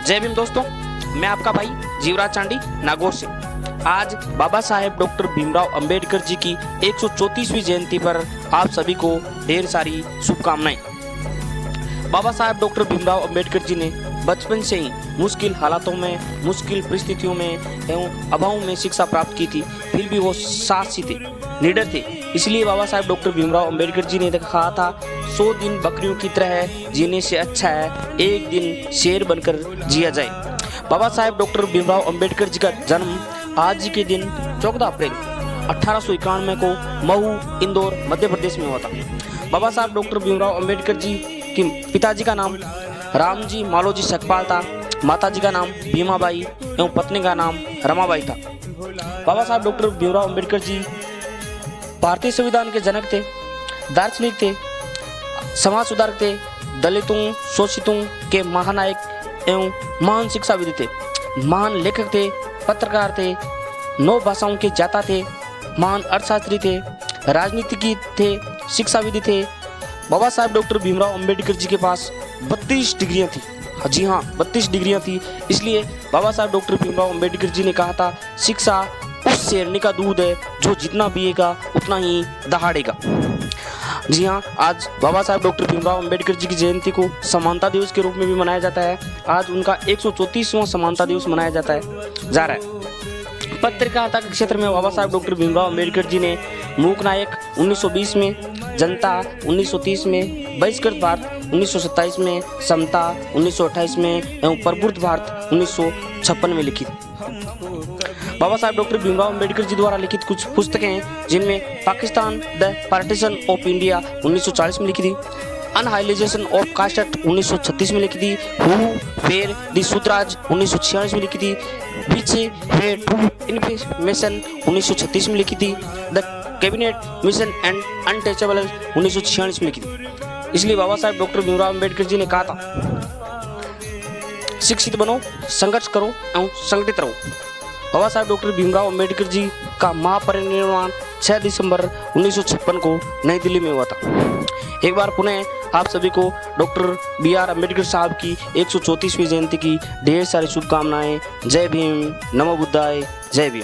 जय भीम दोस्तों, मैं आपका भाई जीवराज चांडी नागौर से। आज बाबा साहेब डॉक्टर भीमराव अंबेडकर जी की 134वीं जयंती पर आप सभी को ढेर सारी शुभकामनाएं। बाबा साहेब डॉक्टर भीमराव अंबेडकर जी ने बचपन से ही मुश्किल हालातों में, मुश्किल परिस्थितियों में एवं अभाव में शिक्षा प्राप्त की थी। फिर भी वो साहसी थे, निडर थे। इसलिए बाबा साहेब डॉक्टर भीमराव अंबेडकर जी ने कहा था, 100 दिन बकरियों की तरह जीने से अच्छा है एक दिन शेर बनकर जिया जाए। बाबा साहेब डॉक्टर भीमराव अंबेडकर जी का जन्म आज के दिन 14 अप्रैल 1891 को महू, इंदौर, मध्य प्रदेश में हुआ था। बाबा साहेब डॉक्टर भीमराव अंबेडकर जी के पिताजी का नाम रामजी मालोजी सकपाल था, माताजी का नाम भीमाबाई एवं पत्नी का नाम रमाबाई था। बाबा साहब डॉक्टर भीमराव अंबेडकर जी भारतीय संविधान के जनक थे, दार्शनिक थे, समाज सुधारक थे, दलितों, शोषितों के महानायक एवं महान शिक्षाविद थे, महान लेखक थे, पत्रकार थे, 9 भाषाओं के ज्ञाता थे, महान अर्थशास्त्री थे, राजनीतिज्ञ थे, शिक्षाविद थे। बाबा साहब डॉक्टर भीमराव अंबेडकर जी के पास 32 डिग्रियां थी। जी हाँ, 32 डिग्रियां थी। इसलिए बाबा साहब डॉक्टर भीमराव अंबेडकर जी ने कहा था, शिक्षा उस शेरनी का दूध है जो जितना पिएगा उतना ही दहाड़ेगा। जी हाँ, आज बाबा साहब डॉक्टर भीमराव अंबेडकर जी की जयंती को समानता दिवस के रूप में भी मनाया जाता है। आज उनका 134वां समानता दिवस मनाया जा रहा है। पत्रकारिता के क्षेत्र में बाबा साहब डॉक्टर भीमराव अंबेडकर जी ने मूक नायक 1920 में, जनता 1930 में, बहिष्कृत भारत 1927 में, समता 1928 में एवं प्रबुद्ध भारत 1956 में लिखी। बाबा साहब डॉक्टर भीमराव अंबेडकर जी द्वारा लिखित कुछ पुस्तकें हैं, जिनमें Pakistan the partition of India 1940 में लिखी थी, अनहाइलाइजेशन ऑफ कास्ट 1936 में लिखी थी, हु फेयर द सूतराज 1946 में लिखी थी, पीछे फेयर टू इन्फॉर्मेशन 1936 में लिखी थी, the cabinet mission and untouchable 1946 में लिखी थी। इसलिए बाबा साहब डॉक्टर भीमराव अंबेडकर जी ने कहा था, शिक्षित बनो, संघर्ष करो एवं संगठित रहो। बाबा साहब डॉक्टर भीमराव अंबेडकर जी का महापरिनिर्वाण 6 दिसंबर 1956 को नई दिल्ली में हुआ था। एक बार पुनः आप सभी को डॉक्टर BR अम्बेडकर साहब की 134वीं जयंती की ढेर सारी शुभकामनाएं। जय भीम, नमो बुद्धाय, जय भीम।